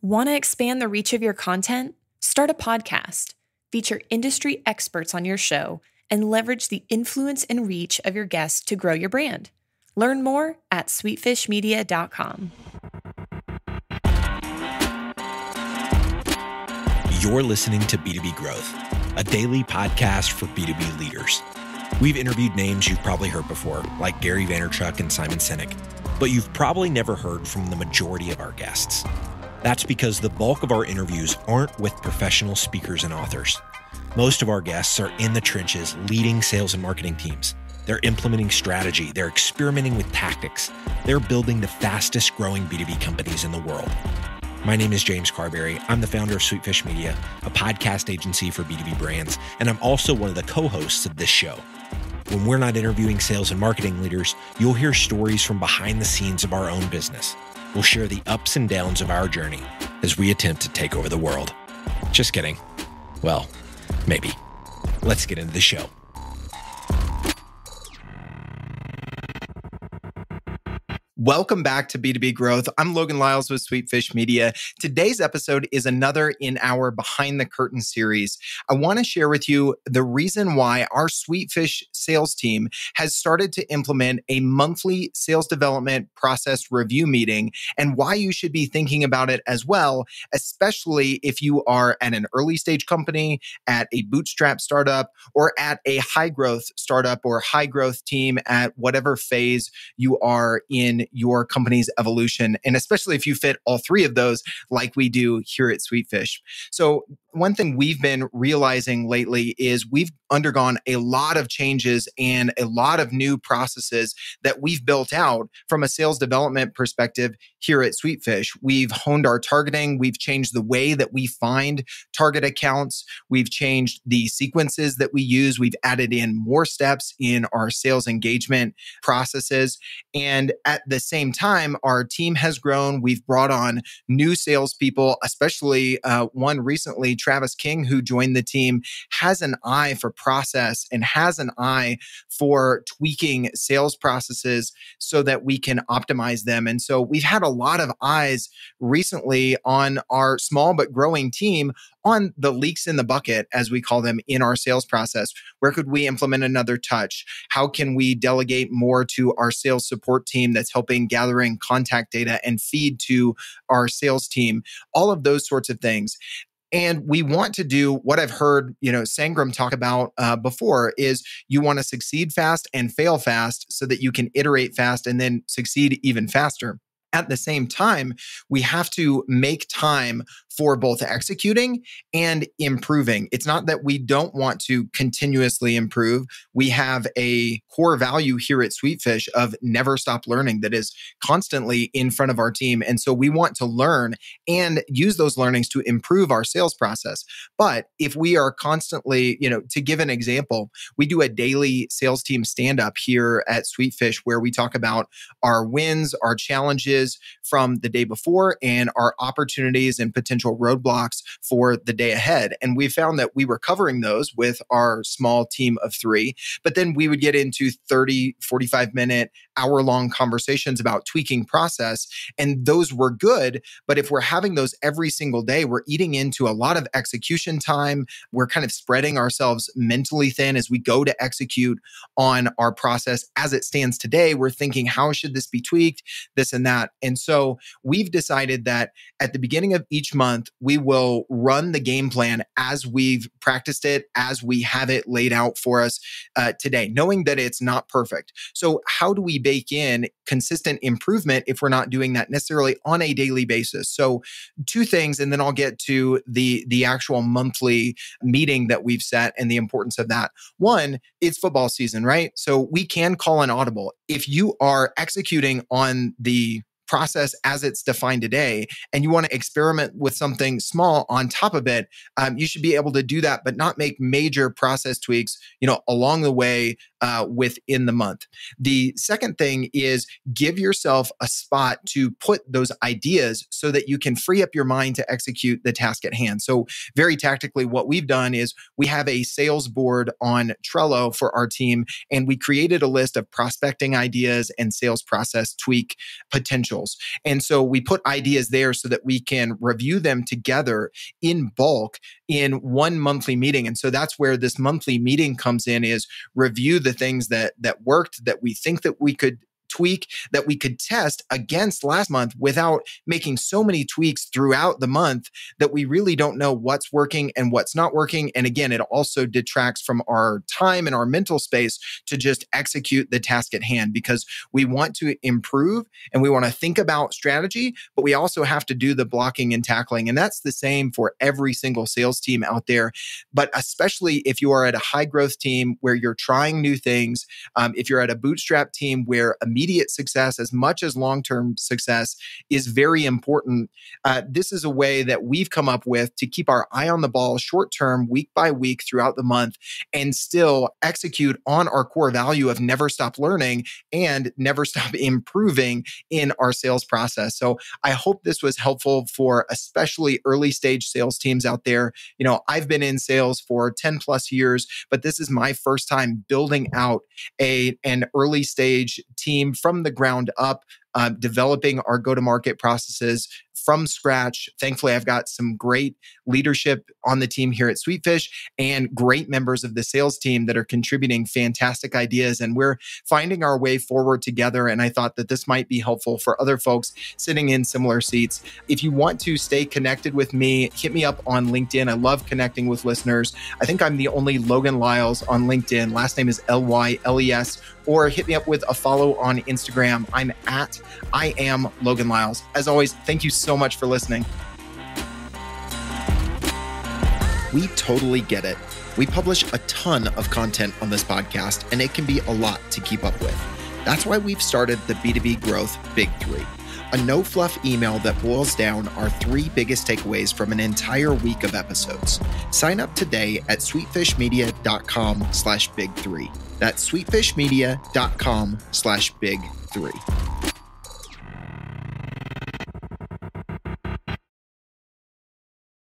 Want to expand the reach of your content? Start a podcast. Feature industry experts on your show and leverage the influence and reach of your guests to grow your brand. Learn more at sweetfishmedia.com. You're listening to B2B Growth, a daily podcast for B2B leaders. We've interviewed names you've probably heard before, like Gary Vaynerchuk and Simon Sinek, but you've probably never heard from the majority of our guests. That's because the bulk of our interviews aren't with professional speakers and authors. Most of our guests are in the trenches leading sales and marketing teams. They're implementing strategy. They're experimenting with tactics. They're building the fastest growing B2B companies in the world. My name is James Carberry. I'm the founder of Sweetfish Media, a podcast agency for B2B brands, and I'm also one of the co-hosts of this show. When we're not interviewing sales and marketing leaders, you'll hear stories from behind the scenes of our own business. We'll share the ups and downs of our journey as we attempt to take over the world. Just kidding. Well, maybe. Let's get into the show. Welcome back to B2B Growth. I'm Logan Lyles with Sweetfish Media. Today's episode is another in our Behind the Curtain series. I want to share with you the reason why our Sweetfish sales team has started to implement a monthly sales development process review meeting and why you should be thinking about it as well, especially if you are at an early stage company, at a bootstrap startup, or at a high growth startup or high growth team at whatever phase you are in your company's evolution, and especially if you fit all three of those like we do here at Sweetfish. So one thing we've been realizing lately is we've undergone a lot of changes and a lot of new processes that we've built out from a sales development perspective here at Sweetfish. We've honed our targeting. We've changed the way that we find target accounts. We've changed the sequences that we use. We've added in more steps in our sales engagement processes. And at the same time, our team has grown. We've brought on new salespeople, especially one recently, Travis King, who joined the team, has an eye for process and has an eye for tweaking sales processes so that we can optimize them. And so we've had a lot of eyes recently on our small but growing team on the leaks in the bucket, as we call them, in our sales process. Where could we implement another touch? How can we delegate more to our sales support team that's helping gathering contact data and feed to our sales team? All of those sorts of things. And we want to do what I've heard, Sangram talk about before is you want to succeed fast and fail fast so that you can iterate fast and then succeed even faster. At the same time, we have to make time for both executing and improving. It's not that we don't want to continuously improve. We have a core value here at Sweetfish of never stop learning that is constantly in front of our team. And so we want to learn and use those learnings to improve our sales process. But if we are constantly, to give an example, we do a daily sales team stand-up here at Sweetfish where we talk about our wins, our challenges from the day before, and our opportunities and potential roadblocks for the day ahead. And we found that we were covering those with our small team of three, but then we would get into 30, 45-minute, hour-long conversations about tweaking process. And those were good. But if we're having those every single day, we're eating into a lot of execution time. We're kind of spreading ourselves mentally thin as we go to execute on our process. As it stands today, we're thinking, how should this be tweaked? This and that. And so we've decided that at the beginning of each month, we will run the game plan as we've practiced it, as we have it laid out for us today, knowing that it's not perfect. So how do we bake in consistent improvement if we're not doing that necessarily on a daily basis? So two things, and then I'll get to the actual monthly meeting that we've set and the importance of that. One, it's football season, right? So we can call an audible. If you are executing on the process as it's defined today, and you want to experiment with something small on top of it, you should be able to do that, but not make major process tweaks, along the way within the month. The second thing is give yourself a spot to put those ideas so that you can free up your mind to execute the task at hand. So very tactically, what we've done is we have a sales board on Trello for our team, and we created a list of prospecting ideas and sales process tweak potentials. And so we put ideas there so that we can review them together in bulk in one monthly meeting. And so that's where this monthly meeting comes in, is review the things that worked, that we think that we could tweak, that we could test against last month without making so many tweaks throughout the month that we really don't know what's working and what's not working. And again, it also detracts from our time and our mental space to just execute the task at hand, because we want to improve and we want to think about strategy, but we also have to do the blocking and tackling. And that's the same for every single sales team out there. But especially if you are at a high growth team where you're trying new things, if you're at a bootstrap team where immediate success as much as long-term success is very important. This is a way that we've come up with to keep our eye on the ball short-term, week by week throughout the month, and still execute on our core value of never stop learning and never stop improving in our sales process. So I hope this was helpful for especially early stage sales teams out there. You know, I've been in sales for 10 plus years, but this is my first time building out an early stage team from the ground up, developing our go-to-market processes from scratch. Thankfully, I've got some great leadership on the team here at Sweetfish and great members of the sales team that are contributing fantastic ideas. And we're finding our way forward together. And I thought that this might be helpful for other folks sitting in similar seats. If you want to stay connected with me, hit me up on LinkedIn. I love connecting with listeners. I think I'm the only Logan Lyles on LinkedIn. Last name is Lyles. Or hit me up with a follow on Instagram. I'm at I am Logan Lyles. As always, thank you so much for listening. We totally get it. We publish a ton of content on this podcast, and it can be a lot to keep up with. That's why we've started the B2B Growth Big Three, a no-fluff email that boils down our 3 biggest takeaways from an entire week of episodes. Sign up today at sweetfishmedia.com/big3. That's sweetfishmedia.com/big3.